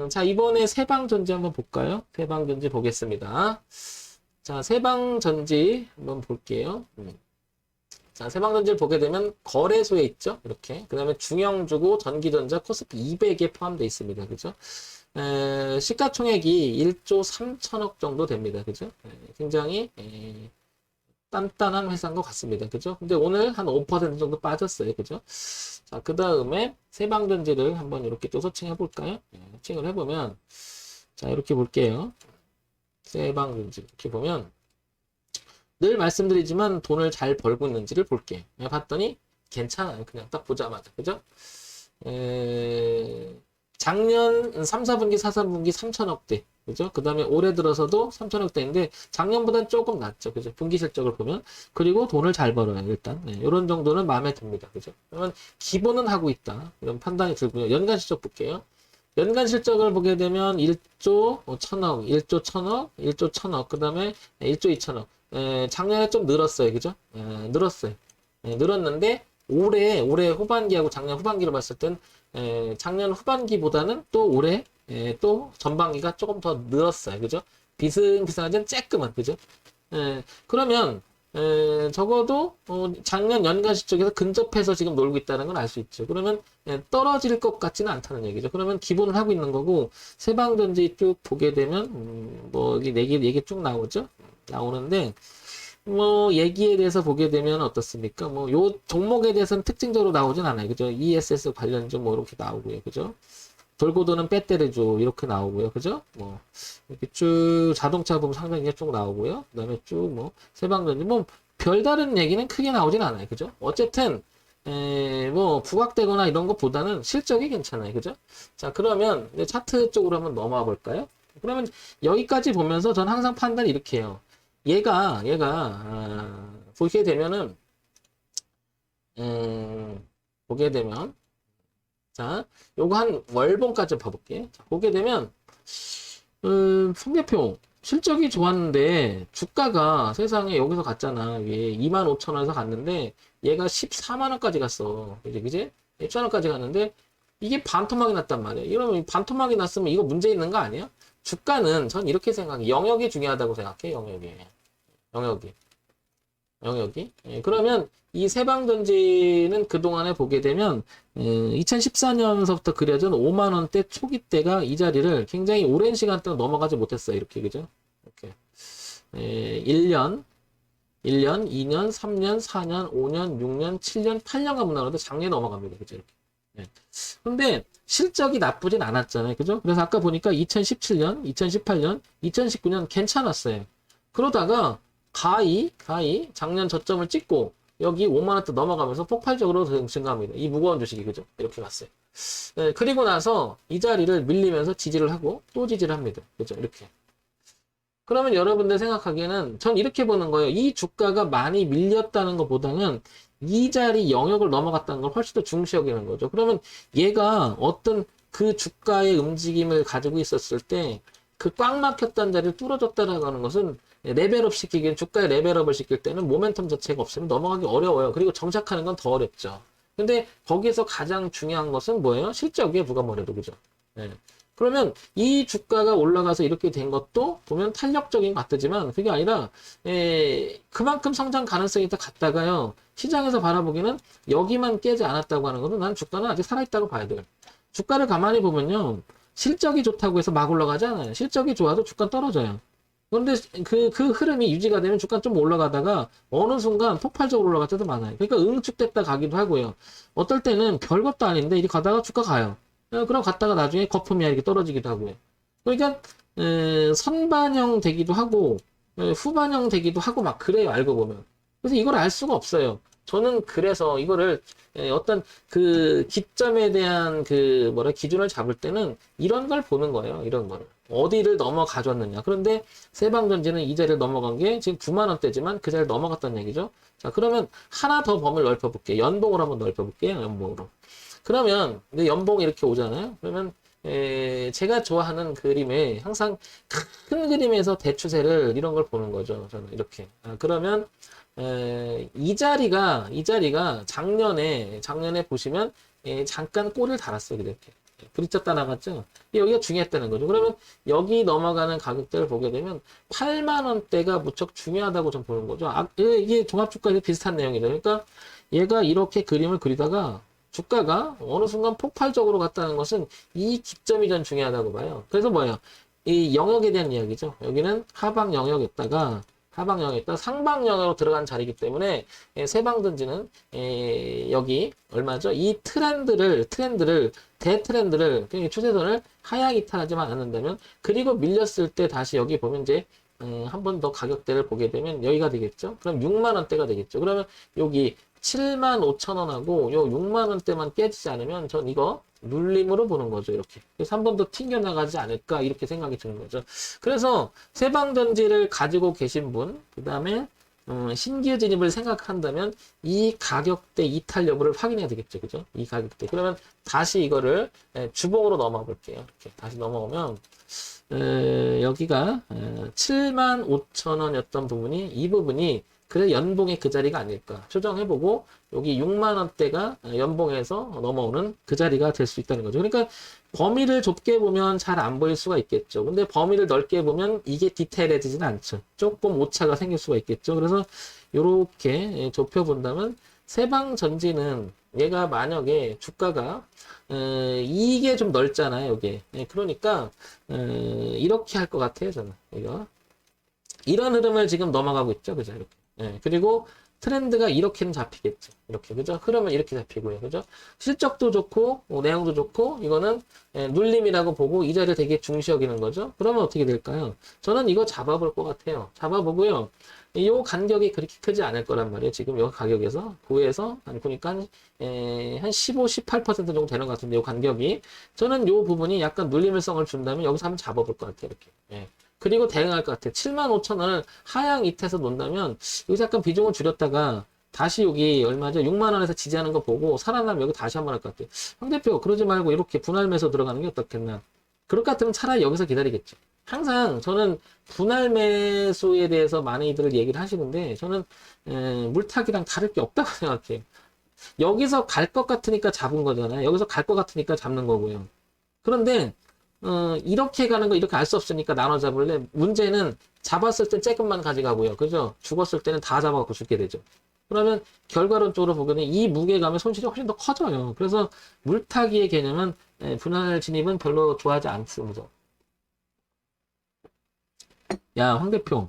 자, 이번에 세방전지 한번 볼까요? 세방전지 보겠습니다. 자, 세방전지 한번 볼게요. 자, 세방전지를 보게 되면 거래소에 있죠. 이렇게. 그 다음에 중형주고 전기전자 코스피 200에 포함되어 있습니다. 그죠? 시가총액이 1조 3천억 정도 됩니다. 그죠? 굉장히 단단한 회사인 것 같습니다. 그죠? 근데 오늘 한 5% 정도 빠졌어요. 그죠? 자, 그 다음에 세방전지를 한번 이렇게 또 서칭해 볼까요? 서칭을 해보면, 자, 이렇게 볼게요. 세방전지. 이렇게 보면, 늘 말씀드리지만 돈을 잘 벌고 있는지를 볼게요. 봤더니 괜찮아요. 그냥 딱 보자마자. 그죠? 작년 3, 4분기, 4, 3분기 3천억대. 그죠? 그 다음에 올해 들어서도 3천억대인데 작년보다는 조금 낮죠. 그죠? 분기 실적을 보면. 그리고 돈을 잘 벌어요. 일단. 이런 정도는 마음에 듭니다. 그죠? 그러면 기본은 하고 있다. 이런 판단이 들고요. 연간 실적 볼게요. 연간 실적을 보게 되면 1조 1000억, 1조 1000억, 1조 1000억, 그 다음에 1조 2천억. 작년에 좀 늘었어요. 그죠? 늘었어요. 늘었는데, 올해 후반기하고 작년 후반기로 봤을 땐, 작년 후반기보다는 또 올해, 또 전반기가 조금 더 늘었어요. 그죠? 비슷비슷하지는 쬐끔한, 그죠? 그러면, 적어도, 작년 연간 실적에서 근접해서 지금 놀고 있다는 걸 알 수 있죠. 그러면, 떨어질 것 같지는 않다는 얘기죠. 그러면 기본을 하고 있는 거고, 세방전지 쭉 보게 되면, 뭐, 여기 얘기 쭉 나오죠? 나오는데, 뭐, 얘기에 대해서 보게 되면 어떻습니까? 뭐, 요 종목에 대해서는 특징적으로 나오진 않아요. 그죠? ESS 관련주 뭐, 이렇게 나오고요. 그죠? 돌고 도는 배터리주 이렇게 나오고요. 그죠? 뭐, 이렇게 쭉 자동차 보면 상당히 쭉 나오고요. 그 다음에 쭉 뭐, 세방전지, 뭐, 별다른 얘기는 크게 나오진 않아요. 그죠? 어쨌든, 뭐, 부각되거나 이런 것보다는 실적이 괜찮아요. 그죠? 자, 그러면 이제 차트 쪽으로 한번 넘어와 볼까요? 그러면 여기까지 보면서 전 항상 판단을 이렇게 해요. 보게 되면은, 보게 되면, 자, 요거 한 월봉까지 봐볼게. 자, 보게 되면, 송 대표, 실적이 좋았는데, 주가가 세상에 여기서 갔잖아. 얘 25,000원에서 갔는데, 얘가 14만원까지 갔어. 그지? 1,000원까지 갔는데, 이게 반토막이 났단 말이야. 이러면 반토막이 났으면 이거 문제 있는 거 아니야? 주가는 전 이렇게 생각해. 영역이 중요하다고 생각해, 영역이. 영역이. 영역이. 그러면 이 세방전지는 그동안에 보게 되면 2014년서부터 그려진 5만 원대 초기 때가 이 자리를 굉장히 오랜 시간 동안 넘어가지 못했어요. 이렇게 그죠? 이렇게 1년, 2년, 3년, 4년, 5년, 6년, 7년, 8년 가면 나오는데 작년에 넘어갑니다. 그죠? 이렇게. 근데 실적이 나쁘진 않았잖아요. 그죠? 그래서 아까 보니까 2017년, 2018년, 2019년 괜찮았어요. 그러다가 가히 작년 저점을 찍고 여기 5만원대 넘어가면서 폭발적으로 증가합니다. 이 무거운 주식이 그죠? 이렇게 갔어요. 그리고 나서 이 자리를 밀리면서 지지를 하고 또 지지를 합니다. 그죠? 이렇게. 그러면 여러분들 생각하기에는 전 이렇게 보는 거예요. 이 주가가 많이 밀렸다는 것보다는 이 자리 영역을 넘어갔다는 걸 훨씬 더 중시 여기는 거죠. 그러면 얘가 어떤 그 주가의 움직임을 가지고 있었을 때 그 꽉 막혔던 자리를 뚫어줬다라고 하는 것은 레벨업 시키기엔 주가에 레벨업을 시킬 때는 모멘텀 자체가 없으면 넘어가기 어려워요. 그리고 정착하는 건 더 어렵죠. 근데 거기서 가장 중요한 것은 뭐예요? 실적에 부가머리도 그죠? 네. 그러면 이 주가가 올라가서 이렇게 된 것도 보면 탄력적인 것 같지만 그게 아니라 그만큼 성장 가능성이 있다 갔다가요. 시장에서 바라보기는 여기만 깨지 않았다고 하는 것은 난 주가는 아직 살아있다고 봐야 돼요. 주가를 가만히 보면요. 실적이 좋다고 해서 막 올라가지 않아요. 실적이 좋아도 주가 떨어져요. 그런데 그 흐름이 유지가 되면 주가 좀 올라가다가 어느 순간 폭발적으로 올라갈 때도 많아요. 그러니까 응축됐다 가기도 하고요. 어떨 때는 별것도 아닌데 이렇게 가다가 주가 가요. 그럼 갔다가 나중에 거품이 이렇게 떨어지기도 하고요. 그러니까 선반영 되기도 하고 후반영 되기도 하고 막 그래요. 알고 보면. 그래서 이걸 알 수가 없어요. 저는 그래서 이거를 어떤 그 기점에 대한 그 기준을 잡을 때는 이런 걸 보는 거예요. 이런 거를. 어디를 넘어가줬느냐. 그런데 세방전지는 이 자리를 넘어간 게 지금 9만 원대지만 그 자리를 넘어갔다는 얘기죠. 자, 그러면 하나 더 범위를 넓혀볼게요. 연봉으로 한번 넓혀볼게요. 연봉으로. 그러면 근데 연봉이 이렇게 오잖아요. 그러면 제가 좋아하는 그림에 항상 큰 그림에서 대추세를 이런 걸 보는 거죠. 저는 이렇게. 그러면 이 자리가 작년에 보시면 잠깐 꼬리를 달았어요. 이렇게. V자 따라갔죠? 여기가 중요했다는 거죠. 그러면 여기 넘어가는 가격대를 보게 되면 8만 원대가 무척 중요하다고 좀 보는 거죠. 이게 종합주가에 비슷한 내용이죠. 그러니까 얘가 이렇게 그림을 그리다가 주가가 어느 순간 폭발적으로 갔다는 것은 이 기점이 전 중요하다고 봐요. 그래서 뭐예요? 이 영역에 대한 이야기죠. 여기는 하방 영역에다가 상방 영역으로 들어간 자리이기 때문에 세방 던지는 여기 얼마죠? 이 대트렌드를 추세선을 하향 이탈하지만 않는다면 그리고 밀렸을 때 다시 여기 보면 이제 한 번 더 가격대를 보게 되면 여기가 되겠죠. 그럼 6만 원대가 되겠죠. 그러면 여기 7만 5천 원하고 요 6만 원대만 깨지지 않으면 전 이거 눌림으로 보는 거죠. 이렇게. 그래서 한 번 더 튕겨나가지 않을까 이렇게 생각이 드는 거죠. 그래서 세방전지를 가지고 계신 분, 그 다음에 신규 진입을 생각한다면 이 가격대 이탈 여부를 확인해야 되겠죠. 그죠? 이 가격대. 그러면 다시 이거를 주봉으로 넘어가 볼게요. 이렇게 다시 넘어오면 여기가 7만 5천 원이었던 부분이 이 부분이 그래 연봉의 그 자리가 아닐까 조정해보고 여기 6만 원대가 연봉에서 넘어오는 그 자리가 될 수 있다는 거죠. 그러니까 범위를 좁게 보면 잘 안 보일 수가 있겠죠. 근데 범위를 넓게 보면 이게 디테일해지진 않죠. 조금 오차가 생길 수가 있겠죠. 그래서 이렇게 좁혀본다면 세방전지는 얘가 만약에 주가가 이게 좀 넓잖아요. 이게 그러니까 이렇게 할 것 같아요. 저는 이거 이런 흐름을 지금 넘어가고 있죠. 그죠? 이렇게. 그리고 트렌드가 이렇게는 잡히겠죠. 이렇게. 그죠? 흐름은 이렇게 잡히고요. 그죠? 실적도 좋고, 내용도 좋고, 이거는 눌림이라고 보고 이 자리를 되게 중시 여기는 거죠. 그러면 어떻게 될까요? 저는 이거 잡아볼 것 같아요. 잡아보고요. 이 간격이 그렇게 크지 않을 거란 말이에요. 지금 이 가격에서, 9에서, 보니까 한 15, 18% 정도 되는 것 같은데, 이 간격이. 저는 이 부분이 약간 눌림성을 준다면 여기서 한번 잡아볼 것 같아요. 이렇게. 그리고 대응할 것 같아요. 7만 5천 원을 하향 이태해서 놓는다면 여기서 약간 비중을 줄였다가 다시 여기 얼마죠? 6만 원에서 지지하는 거 보고 살아나면 여기 다시 한번 할 것 같아요. 황 대표 그러지 말고 이렇게 분할 매수 들어가는 게 어떻겠나. 그럴 것 같으면 차라리 여기서 기다리겠죠. 항상 저는 분할 매수에 대해서 많이들 얘기를 하시는데 저는 물타기랑 다를 게 없다고 생각해요. 여기서 갈 것 같으니까 잡은 거잖아요. 여기서 갈 것 같으니까 잡는 거고요. 그런데 이렇게 가는 거 이렇게 알 수 없으니까 나눠 잡을래. 문제는 잡았을 때 조금만 가져가고요. 그죠? 죽었을 때는 다 잡아갖고 죽게 되죠. 그러면 결과론적으로 보면 이 무게감의 손실이 훨씬 더 커져요. 그래서 물타기의 개념은 분할 진입은 별로 좋아하지 않습니다. 야, 황 대표.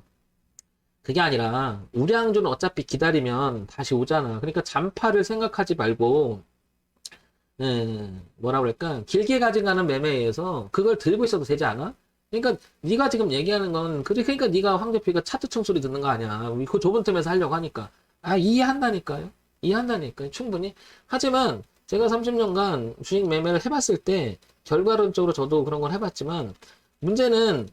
그게 아니라 우량주는 어차피 기다리면 다시 오잖아. 그러니까 잔파를 생각하지 말고 뭐라 그럴까? 길게 가져가는 매매에서 그걸 들고 있어도 되지 않아? 그러니까 네가 지금 얘기하는 건 그러니까 네가 황 대표가 차트 총소리 듣는 거 아니야. 그 좁은 틈에서 하려고 하니까. 이해한다니까요. 이해한다니까요. 충분히. 하지만 제가 30년간 주식 매매를 해봤을 때 결과론적으로 저도 그런 걸 해봤지만 문제는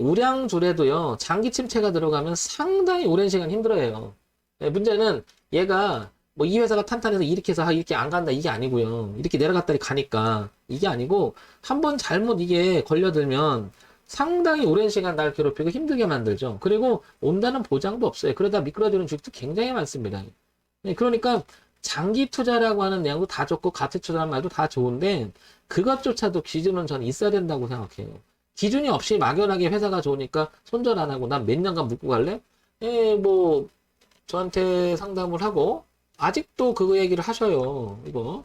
우량주래도요. 장기 침체가 들어가면 상당히 오랜 시간 힘들어해요. 문제는 얘가 뭐 이 회사가 탄탄해서 이렇게 해서 이렇게 안 간다 이게 아니고요. 이렇게 내려갔다리 가니까 이게 아니고 한번 잘못 이게 걸려들면 상당히 오랜 시간 날 괴롭히고 힘들게 만들죠. 그리고 온다는 보장도 없어요. 그러다 미끄러지는 주식도 굉장히 많습니다. 그러니까 장기 투자라고 하는 내용도 다 좋고 가치 투자라는 말도 다 좋은데 그것조차도 기준은 저는 있어야 된다고 생각해요. 기준이 없이 막연하게 회사가 좋으니까 손절 안 하고 난 몇 년간 묵고 갈래? 뭐 저한테 상담을 하고 아직도 그거 얘기를 하셔요. 이거.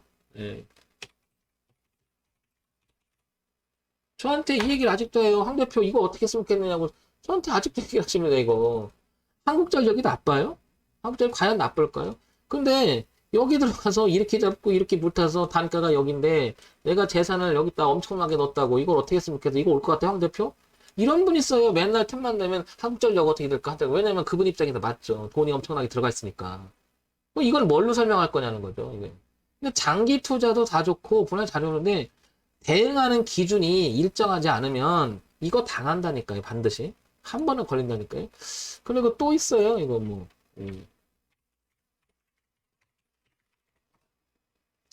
저한테 이 얘기를 아직도 해요. 황 대표 이거 어떻게 했으면 좋겠느냐고 저한테 아직도 얘기를 하십니다. 이거. 한국전력이 나빠요? 한국전력 과연 나쁠까요? 근데 여기 들어가서 이렇게 잡고 이렇게 물타서 단가가 여긴데 내가 재산을 여기다 엄청나게 넣었다고 이걸 어떻게 했으면 좋겠어? 이거 올 것 같아 황 대표? 이런 분 있어요. 맨날 틈만 되면 한국전력 어떻게 될까 한다고. 왜냐면 그분 입장에서 맞죠. 돈이 엄청나게 들어가 있으니까. 이걸 뭘로 설명할 거냐는 거죠. 이게. 근데 장기 투자도 다 좋고 분할 잘 오는데 대응하는 기준이 일정하지 않으면 이거 당한다니까요. 반드시. 한 번은 걸린다니까요. 그리고 또 있어요. 이거 뭐.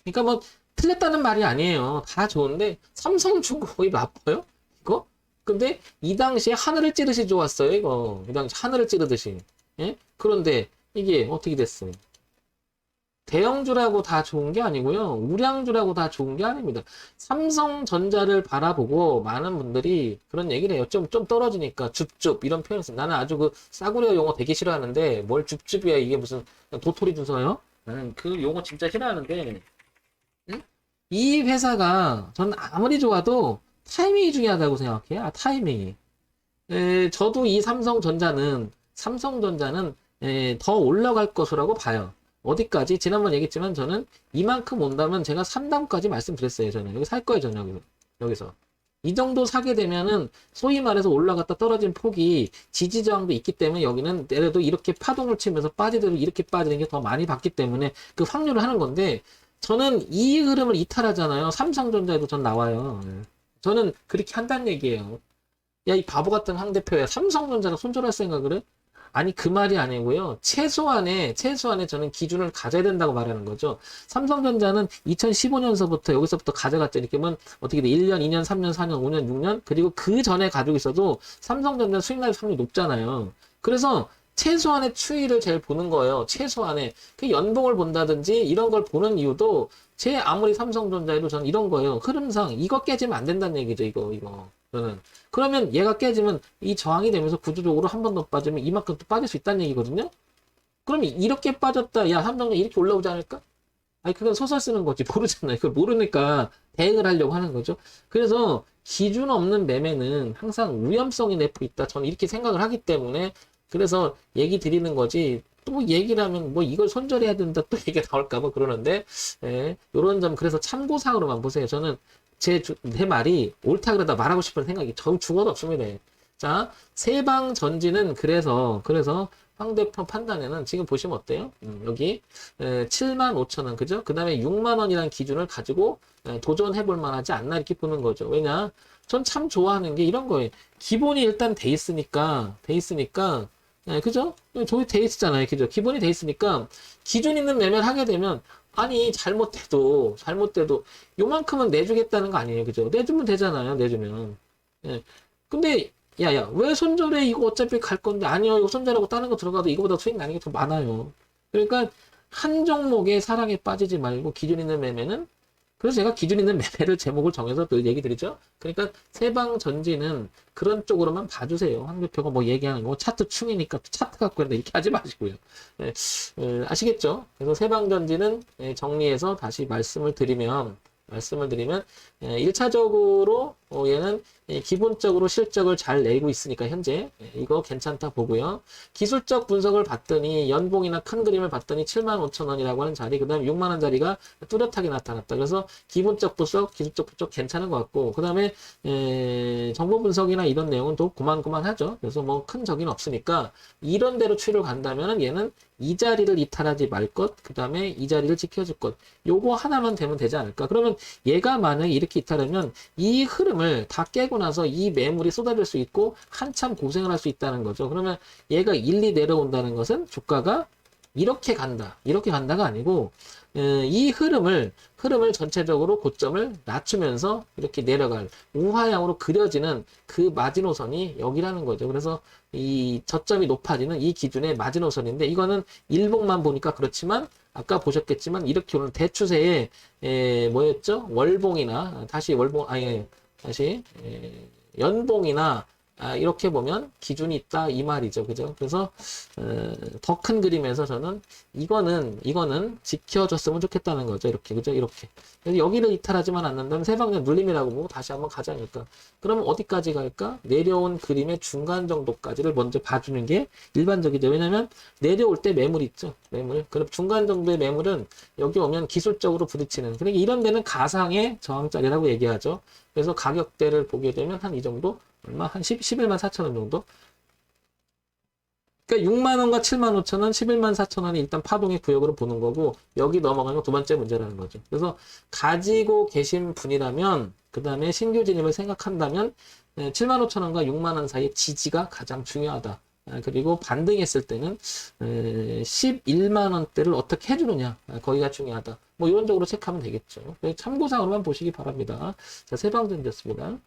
그러니까 뭐 틀렸다는 말이 아니에요. 다 좋은데 삼성중공업이 나빠요? 이거? 근데 이 당시에 하늘을 찌르시 좋았어요. 이거. 이 당시 하늘을 찌르듯이. 예? 그런데 이게 어떻게 됐어요? 대형주라고 다 좋은 게 아니고요. 우량주라고 다 좋은 게 아닙니다. 삼성전자를 바라보고 많은 분들이 그런 얘기를 해요. 좀 떨어지니까 줍줍 이런 표현을 써요. 나는 아주 그 싸구려 용어 되게 싫어하는데 뭘 줍줍이야 이게 무슨 도토리 주서요? 나는 그 용어 진짜 싫어하는데 응? 이 회사가 저는 아무리 좋아도 타이밍이 중요하다고 생각해요. 타이밍이. 저도 이 삼성전자는 더 올라갈 것이라고 봐요. 어디까지? 지난번 얘기했지만 저는 이만큼 온다면 제가 3단까지 말씀드렸어요. 저는 여기 살 거예요. 저는 여기서. 이 정도 사게 되면은 소위 말해서 올라갔다 떨어진 폭이 지지 저항도 있기 때문에 여기는 내려도 이렇게 파동을 치면서 빠지도록 이렇게 빠지는 게 더 많이 받기 때문에 그 확률을 하는 건데 저는 이 흐름을 이탈하잖아요. 삼성전자에도 전 나와요. 저는 그렇게 한다는 얘기예요. 야, 이 바보 같은 황 대표야. 삼성전자가 손절할 생각을 해? 아니, 그 말이 아니고요. 최소한의 저는 기준을 가져야 된다고 말하는 거죠. 삼성전자는 2015년서부터 여기서부터 가져갔죠. 이렇게 하면 어떻게 돼? 1년, 2년, 3년, 4년, 5년, 6년? 그리고 그 전에 가지고 있어도 삼성전자 수익 날 확률이 높잖아요. 그래서 최소한의 추이를 제일 보는 거예요. 최소한의. 그 연봉을 본다든지 이런 걸 보는 이유도 제 아무리 삼성전자에도 저는 이런 거예요. 흐름상 이거 깨지면 안 된다는 얘기죠. 이거. 저는. 그러면 얘가 깨지면 이 저항이 되면서 구조적으로 한 번 더 빠지면 이만큼 또 빠질 수 있다는 얘기거든요. 그럼 이렇게 빠졌다. 야, 삼성전자 이렇게 올라오지 않을까? 아니, 그건 소설 쓰는 거지. 모르잖아요. 그걸 모르니까 대응을 하려고 하는 거죠. 그래서 기준 없는 매매는 항상 위험성이 내포 있다. 저는 이렇게 생각을 하기 때문에 그래서 얘기 드리는 거지. 또 얘기를 하면 뭐 이걸 손절해야 된다 또 얘기가 나올까 봐 그러는데 요런 점 그래서 참고사항으로만 보세요. 저는 내 말이 옳다 그러다 말하고 싶은 생각이 전 죽어도 없습니다. 자, 세방전지는 그래서 황 대표 판단에는 지금 보시면 어때요? 여기 75,000원 그죠? 그 다음에 6만원이라는 기준을 가지고 도전해 볼 만하지 않나 이렇게 보는 거죠. 왜냐? 전 참 좋아하는 게 이런 거예요. 기본이 일단 돼 있으니까 그죠? 저기 돼 있잖아요. 그죠? 기본이 돼 있으니까 기준 있는 매매를 하게 되면 아니 잘못돼도 요만큼은 내주겠다는 거 아니에요. 그죠? 내주면 되잖아요. 내주면. 예. 근데 야야 왜 손절해? 이거 어차피 갈 건데 아니요. 이거 손절하고 다른 거 들어가도 이거보다 수익 나는 게 더 많아요. 그러니까 한 종목에 사랑에 빠지지 말고 기준 있는 매매는 그래서 제가 기준 있는 매매를 제목을 정해서 또 얘기 드리죠. 그러니까 세방전지는 그런 쪽으로만 봐주세요. 황 대표가 뭐 얘기하는 거 차트 충이니까 또 차트 갖고 있는데 이렇게 하지 마시고요. 네, 아시겠죠? 그래서 세방전지는 정리해서 다시 말씀을 드리면 1차적으로 얘는 기본적으로 실적을 잘 내고 있으니까 현재 이거 괜찮다 보고요. 기술적 분석을 봤더니 연봉이나 큰 그림을 봤더니 75,000원이라고 하는 자리 그 다음에 6만원 자리가 뚜렷하게 나타났다. 그래서 기본적 분석, 기술적 분석 괜찮은 것 같고 그 다음에 정보 분석이나 이런 내용은 또 고만고만하죠. 그래서 뭐 큰 적은 없으니까 이런 대로 추이를 간다면 얘는 이 자리를 이탈하지 말 것, 그 다음에 이 자리를 지켜줄 것. 요거 하나만 되면 되지 않을까? 그러면 얘가 만약에 이렇게 이탈하면 이 흐름을 다 깨고 나서 이 매물이 쏟아질 수 있고 한참 고생을 할 수 있다는 거죠. 그러면 얘가 1, 2 내려온다는 것은 주가가 이렇게 간다가 아니고 이 흐름을 전체적으로 고점을 낮추면서 이렇게 내려갈 우하향으로 그려지는 그 마지노선이 여기라는 거죠. 그래서 이 저점이 높아지는 이 기준의 마지노선인데 이거는 일봉만 보니까 그렇지만 아까 보셨겠지만 이렇게 오는 대추세의 뭐였죠? 월봉이나 다시 연봉이나 이렇게 보면 기준이 있다 이 말이죠. 그죠? 그래서 더 큰 그림에서 저는 이거는 지켜줬으면 좋겠다는 거죠. 이렇게 그죠? 이렇게. 그래서 여기를 이탈하지만 않는다면 세방전 눌림이라고 보고 다시 한번 가지 않을까. 그러면 어디까지 갈까? 내려온 그림의 중간 정도까지를 먼저 봐주는 게 일반적이죠. 왜냐면 내려올 때 매물 있죠. 매물. 그럼 중간 정도의 매물은 여기 오면 기술적으로 부딪히는. 그러니까 이런 데는 가상의 저항자리라고 얘기하죠. 그래서 가격대를 보게 되면 한 이 정도 얼마? 한 11만 4천 원 정도? 그러니까 6만 원과 7만 5천 원, 11만 4천 원이 일단 파동의 구역으로 보는 거고 여기 넘어가면 두 번째 문제라는 거죠. 그래서 가지고 계신 분이라면 그 다음에 신규 진입을 생각한다면 7만 5천 원과 6만 원 사이의 지지가 가장 중요하다. 그리고 반등했을 때는 11만 원대를 어떻게 해주느냐 거기가 중요하다. 뭐 이런 쪽으로 체크하면 되겠죠. 참고사항으로만 보시기 바랍니다. 자, 세방전지였습니다.